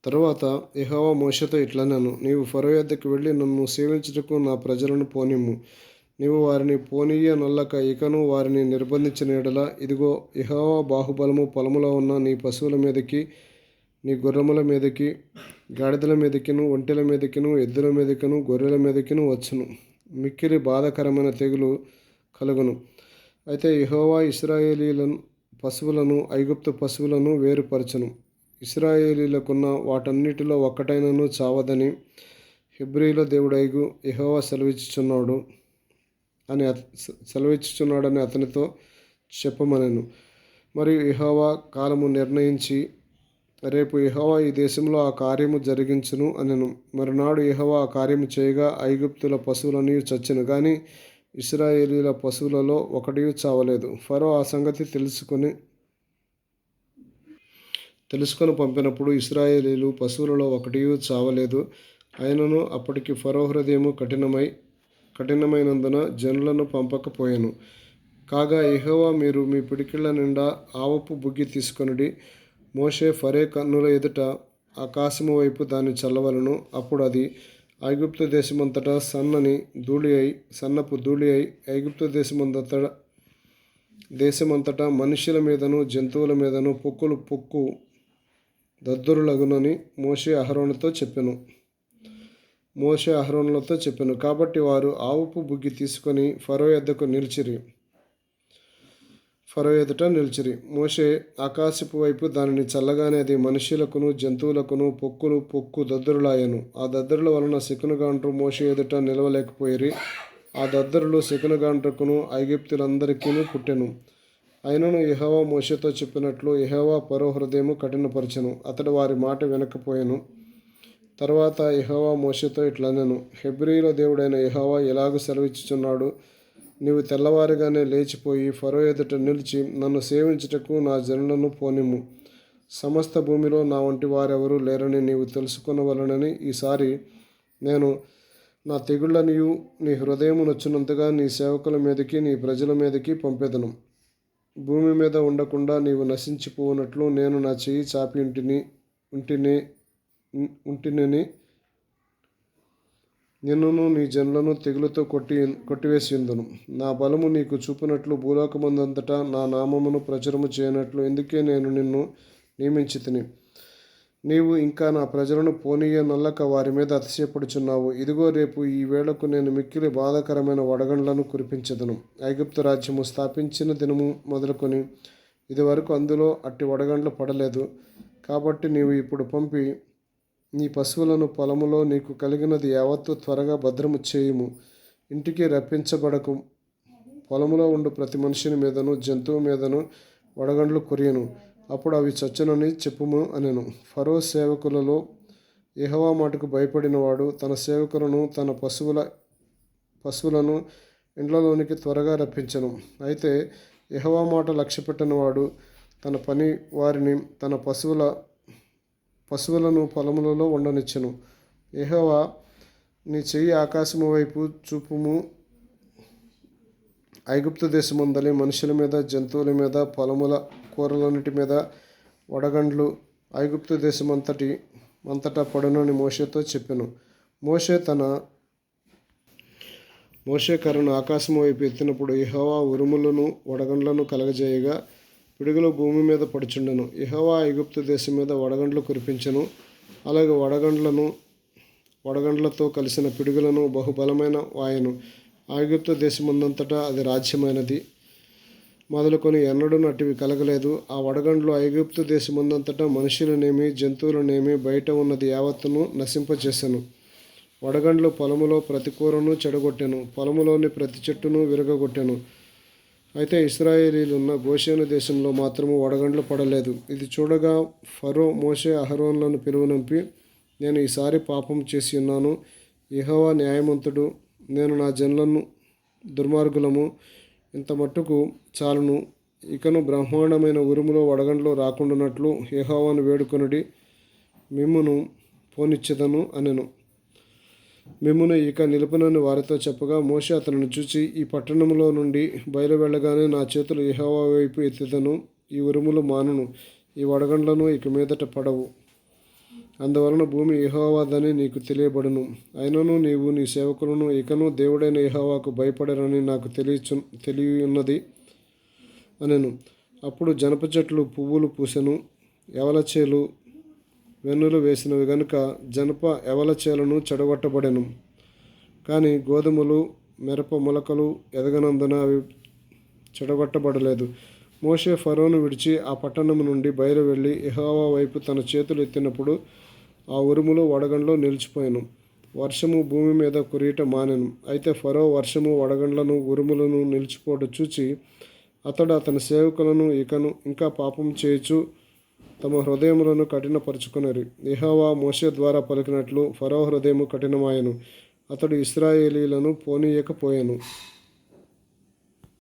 తరువాత యెహోవా మోషేతో ఇట్లనెను, నీవు ఫరో యొద్దకు వెళ్ళి నన్ను సేవించుటకు నా ప్రజలను పోనిమ్ము. నీవు వారిని పోనీయనొల్లక ఇకను వారిని నిర్బంధించిన యెడల ఇదిగో యెహోవా బాహుబలము పొలములో ఉన్న నీ పశువుల మీదకి, నీ గుర్రముల మీదకి, గాడిదల మీదకిను, ఒంటెల మీదకిను, ఎద్దుల మీదకిను, గొర్రెల మీదకిను వచ్చును. మిక్కిలి బాధాకరమైన తెగులు కలుగును. అయితే యెహోవా ఇశ్రాయేలీలను పశువులను ఐగుప్తు పశువులను వేరుపరచును. ఇశ్రాయేలీలకున్న వాటన్నిటిలో ఒక్కటైనను చావదని హెబ్రీల దేవుడైగు యెహోవా సెలవిచ్చుచున్నాడని అతనితో చెప్పమనెను. మరియు యెహోవా కాలము నిర్ణయించి రేపు యెహోవా ఈ దేశంలో ఆ కార్యము జరిగించును అనెను. మరునాడు యెహోవా ఆ కార్యము చేయగా ఐగుప్తుల పశువులన్నీ చచ్చెను గాని ఇశ్రాయేలీల పశువులలో ఒకటియూ చావలేదు. ఫరో ఆ సంగతి తెలుసుకొని పంపినప్పుడు ఇశ్రాయేలీలు పశువులలో ఒకటియూ చావలేదు. అయినను అప్పటికి ఫరో హృదయము కఠినమైనందున జనులను పంపకపోయెను. కాగా యెహోవా, మీరు మీ పిడికిళ్ల నిండా ఆవపు బుగ్గి తీసుకొనుడి. మోషే ఫరో కన్నుల ఎదుట ఆకాశము వైపు దాన్ని చల్లవలెను. అప్పుడు అది ఐగుప్తు దేశమంతటా సన్నపు ధూళి అయి ఐగుప్తు దేశమంతటా మనుష్యుల మీదను జంతువుల మీదను పొక్కు దద్దురులగునని మోషే అహరోనుతో చెప్పెను. కాబట్టి వారు ఆవపు బుగ్గి తీసుకొని ఫరో ఎదుట నిలిచిరి. మోషే ఆకాశపు వైపు దానిని చల్లగానే అది మనుష్యులకును జంతువులకును పొక్కు దద్దురులాయెను. ఆ దద్దురుల వలన శకునగాండ్రు మోషే ఎదుట నిలవలేకపోయిరి. ఆ దద్దురులు శకునగాండ్రుకును ఐగుప్తీయులందరికీను పుట్టెను. అయినను యెహోవా మోషేతో చెప్పినట్లు యెహోవా ఫరో హృదయము కఠినపరచెను. అతడు వారి మాట వినకపోయెను. తరువాత యెహోవా మోషేతో ఇట్లనెను, హెబ్రీల దేవుడైన యెహోవా ఇలాగు సెలవిచ్చుచున్నాడు, నీవు తెల్లవారుగానే లేచిపోయి ఫరో ఎదుట నిలిచి నన్ను సేవించుటకు నా జనులను పోనిమ్ము. సమస్త భూమిలో నా వంటి వారెవరూ లేరని నీవు తెలుసుకొనవలెనని ఈసారి నేను నా తెగుళ్ళనియు నీ హృదయము నొచ్చినంతగా నీ సేవకుల మీదకి నీ ప్రజల మీదకి పంపెదను. భూమి మీద ఉండకుండా నీవు నశించిపోవునట్లు నేను నా చెయ్యి చాపి ఉంటినని నిన్నును నీ జనులను తెగులుతో కొట్టివేసియుందును. నా బలము నీకు చూపినట్లు భూలోకమందంతటా నా నామమును ప్రచురము చేయనట్లు ఇందుకే నేను నిన్ను నియమించితిని. నీవు ఇంకా నా ప్రజలను పోనీయనొల్లక వారి మీద అతిశయపడుచున్నావు. ఇదిగో రేపు ఈ వేళకు నేను మిక్కిలి బాధాకరమైన వడగండ్లను కురిపించెదను. ఐగుప్తు రాజ్యము స్థాపించిన దినము మొదలుకొని ఇదివరకు అందులో అట్టి వడగండ్లు పడలేదు. కాబట్టి నీవు ఇప్పుడు పంపి నీ పశువులను పొలములో నీకు కలిగినది యావత్తు త్వరగా భద్రము చేయుము. ఇంటికి రప్పించబడకు. పొలములో ఉండు ప్రతి మనుషుని మీదను జంతువు మీదను వడగండ్లు కురియను. అప్పుడు అవి చచ్చునని చెప్పుము అనెను. ఫరో సేవకులలో యెహోవా మాటకు భయపడినవాడు తన సేవకులను తన పశువులను ఇండ్లలోనికి త్వరగా రప్పించెను. అయితే యెహోవా మాట లక్ష్యపెట్టనివాడు తన పని వారిని తన పశువులను పొలములలో ఉండనిచ్చెను. యెహోవా, నీ చెయ్యి ఆకాశము వైపు చూపుము. ఐగుప్తు దేశమందలి మనుషుల మీద జంతువుల మీద పొలముల కూరలన్నిటి మీద వడగండ్లు ఐగుప్తు దేశమంతటా పడునని మోషేతో చెప్పెను. మోషే కర్రను ఆకాశము వైపు ఎత్తినప్పుడు యెహోవా ఉరుములను వడగండ్లను కలగజేయగా పిడుగులు భూమి మీద పడుచుండెను. యెహోవా ఐగుప్తు దేశం మీద వడగండ్లు కురిపించెను. అలాగే వడగండ్లతో కలిసిన పిడుగులను బహుబలమైన వాయెను. ఐగుప్తు దేశమందంతటా అది రాజ్యమైనది మొదలుకొని ఎన్నడూ అటివి కలగలేదు. ఆ వడగండ్లు ఐగుప్తు దేశమందంతటా మనుషులనేమి జంతువులనేమి బయట ఉన్నది యావత్తును నశింపచేసెను. వడగండ్లు పొలములో ప్రతి కూరను చెడగొట్టెను. పొలములోని ప్రతి చెట్టును విరగగొట్టెను. అయితే ఇశ్రాయేలీలున్న గోషేను దేశంలో మాత్రము వడగండ్లు పడలేదు. ఇది చూడగా ఫరో మోషే అహరోనులను పిలువనంపి, నేను ఈసారి పాపం చేసి ఉన్నాను. యెహోవా న్యాయమంతుడు, నేను నా జనులను దుర్మార్గులము. ఇంత మట్టుకు చాలును. ఇకను బ్రహ్మాండమైన ఉరుములో వడగండ్లు రాకుండానట్లు యెహోవాను వేడుకొనుడి, మిమ్మును పోనిచ్చెదను అనెను. మిమ్మును ఇక నిలుపునని వారితో చెప్పగా మోషే అతనిని చూచి, ఈ పట్టణంలో నుండి బయలువెళ్ళగానే నా చేతులు యెహోవా వైపు ఎత్తెదను. ఈ ఉరుములు మానును. ఈ వడగండ్లను ఇక మీదట పడవు. అందువలన భూమి యెహోవాదని నీకు తెలియబడును. అయినను నీవు నీ సేవకులను ఇకను దేవుడైన యెహోవాకు భయపడరని నాకు తెలియన్నది అనెను. అప్పుడు జనప చెట్లు పువ్వులు పూసెను, యవలచేలు వెన్నులు వేసినవి గనుక జనప యవలచేలను చెడగొట్టబడెను. కానీ గోధుమలు మిరప మొలకలు ఎదగనందున అవి చెడగొట్టబడలేదు. మోషే ఫరోను విడిచి ఆ పట్టణం నుండి బయలు వెళ్ళి యెహోవా వైపు తన చేతులు ఎత్తినప్పుడు ఆ ఉరుములు వడగండ్లు నిలిచిపోయాను. వర్షము భూమి మీద కురియట మానెను. అయితే ఫరో వర్షము వడగండ్లను ఉరుములను నిలిచిపోవట చూచి అతడు అతని సేవకులను ఇంకా పాపం చేయుచు తమ హృదయములను కఠినపరుచుకొనిరి. యెహోవా మోషే ద్వారా పలికినట్లు ఫరో హృదయము కఠినమాయెను. అతడు ఇశ్రాయేలీయులను పోనీయకపోయెను.